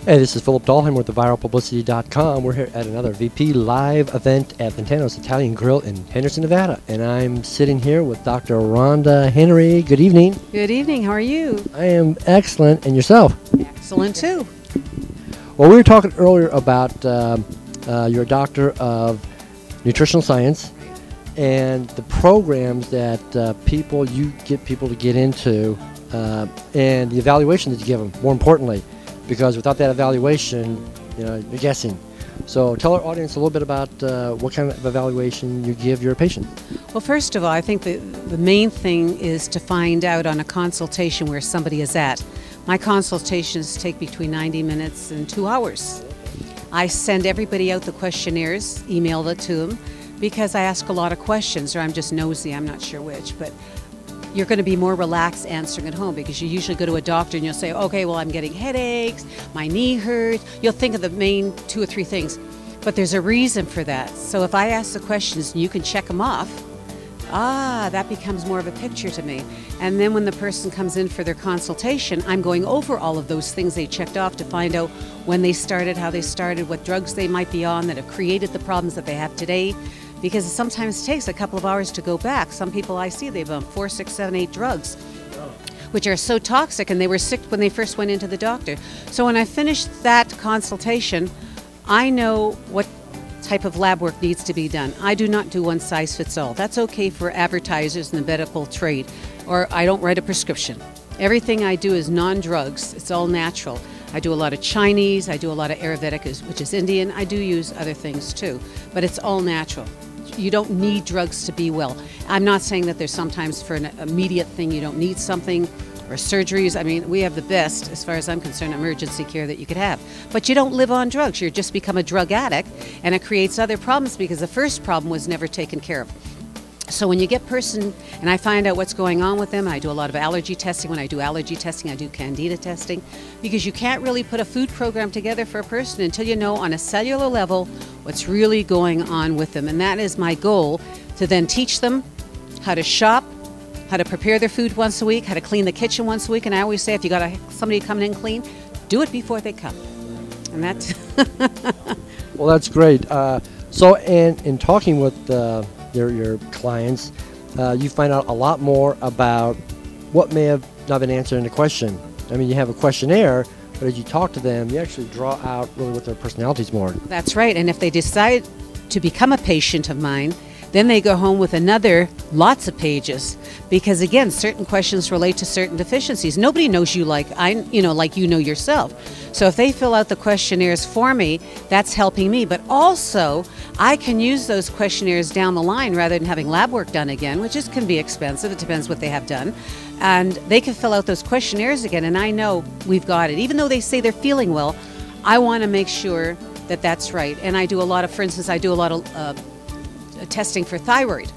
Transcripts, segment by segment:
Hey, this is Philip Dahlheim with the viralpublicity.com. We're here at another VP live event at Ventano's Italian Grill in Henderson, Nevada. And I'm sitting here with Dr. Rhonda Henry. Good evening. Good evening. How are you? I am excellent. And yourself? Excellent, too. Well, we were talking earlier about you're a doctor of Nutritional Science and the programs that you get people to get into and the evaluation that you give them, more importantly. Because without that evaluation, you're guessing. So tell our audience a little bit about what kind of evaluation you give your patient. Well, first of all, I think the main thing is to find out on a consultation where somebody is at. My consultations take between 90 minutes and 2 hours. I send everybody out the questionnaires, email it to them, because I ask a lot of questions, or I'm just nosy, I'm not sure which, but you're going to be more relaxed answering at home because you usually go to a doctor and you'll say, okay, well, I'm getting headaches, my knee hurts. You'll think of the main 2 or 3 things, but there's a reason for that. So if I ask the questions and you can check them off, that becomes more of a picture to me. And then when the person comes in for their consultation, I'm going over all of those things they checked off to find out when they started, how they started, what drugs they might be on that have created the problems that they have today. Because it sometimes takes a couple of hours to go back. Some people I see, they've on 4, 6, 7, 8 drugs, which are so toxic, and they were sick when they first went into the doctor. So when I finish that consultation, I know what type of lab work needs to be done. I do not do one size fits all. That's okay for advertisers in the medical trade, or I don't write a prescription. Everything I do is non-drugs. It's all natural. I do a lot of Chinese, I do a lot of Ayurvedic, which is Indian. I do use other things too, but it's all natural. You don't need drugs to be well. I'm not saying that there's sometimes for an immediate thing you don't need something, or surgeries. I mean, we have the best, as far as I'm concerned, emergency care that you could have. But you don't live on drugs. You just become a drug addict, and it creates other problems because the first problem was never taken care of. So when you get person, and I find out what's going on with them, I do a lot of allergy testing. When I do allergy testing, I do candida testing, because you can't really put a food program together for a person until you know on a cellular level what's really going on with them. And that is my goal, to then teach them how to shop, how to prepare their food once a week, how to clean the kitchen once a week. And I always say, if you got somebody coming in clean, do it before they come. And that's... Well, that's great. So in talking with your clients, you find out a lot more about what may have not been answered in the question. I mean, you have a questionnaire, but as you talk to them, you actually draw out really what their personalities more. That's right. And if they decide to become a patient of mine, then they go home with another lots of pages, because again, certain questions relate to certain deficiencies. Nobody knows you like you know yourself. So if they fill out the questionnaires for me, that's helping me. But also, I can use those questionnaires down the line rather than having lab work done again, which can be expensive. It depends what they have done. And they can fill out those questionnaires again, and I know we've got it. Even though they say they're feeling well, I want to make sure that that's right. And I do a lot of, for instance, I do a lot of testing for thyroid,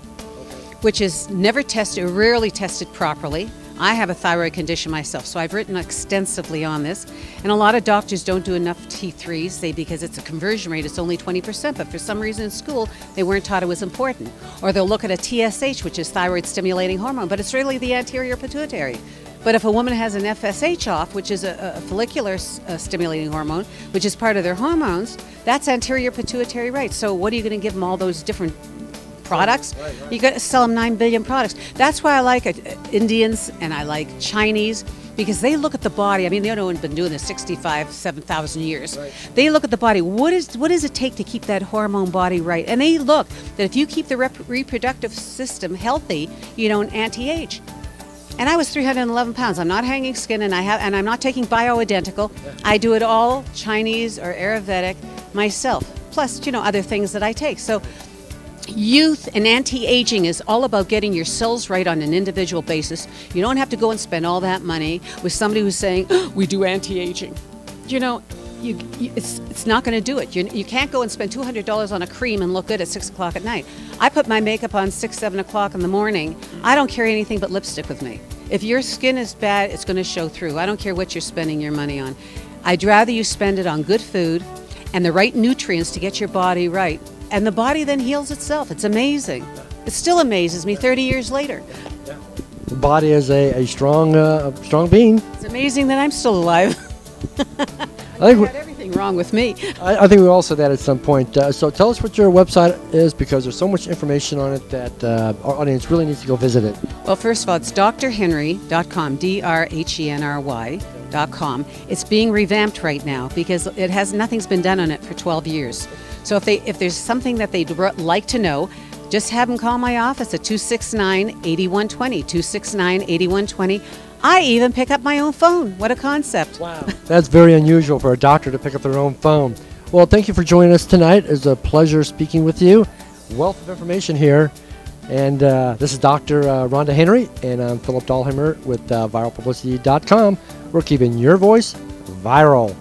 which is never tested, or rarely tested properly. I have a thyroid condition myself, so I've written extensively on this. And a lot of doctors don't do enough T3s, because it's a conversion rate, it's only 20%, but for some reason in school, they weren't taught it was important. Or they'll look at a TSH, which is thyroid stimulating hormone, but it's really the anterior pituitary. But if a woman has an FSH off, which is a follicular stimulating hormone, which is part of their hormones, that's anterior pituitary right. So what are you going to give them all those different products? Right. You got to sell them 9 billion products. That's why I like Indians and I like Chinese, because they look at the body. I mean, they've been doing this 7,000 years. Right. They look at the body. What does it take to keep that hormone body right? And they look that if you keep the reproductive system healthy, you don't anti-age. And I was 311 pounds. I'm not hanging skin, and I'm not taking bioidentical. I do it all Chinese or Ayurvedic myself, plus other things that I take. So youth and anti-aging is all about getting your cells right on an individual basis. You don't have to go and spend all that money with somebody who's saying, we do anti-aging. It's not going to do it. You can't go and spend $200 on a cream and look good at 6 o'clock at night. I put my makeup on 6, 7 o'clock in the morning. I don't carry anything but lipstick with me. If your skin is bad, it's going to show through. I don't care what you're spending your money on. I'd rather you spend it on good food and the right nutrients to get your body right. And the body then heals itself. It's amazing. It still amazes me 30 years later. The body is a strong being. It's amazing that I'm still alive. I think had everything wrong with me. I think we all said that at some point. So tell us what your website is, because there's so much information on it that our audience really needs to go visit it. Well, first of all, it's drhenry.com, drhenry.com. It's being revamped right now because nothing's been done on it for 12 years. So if there's something that they'd like to know, just have them call my office at 269-8120, 269-8120. I even pick up my own phone. What a concept. Wow. That's very unusual for a doctor to pick up their own phone. Well, thank you for joining us tonight. It's a pleasure speaking with you. Wealth of information here. And this is Dr. Rhonda Henry, and I'm Philip Dahlheimer with viralpublicity.com. We're keeping your voice viral.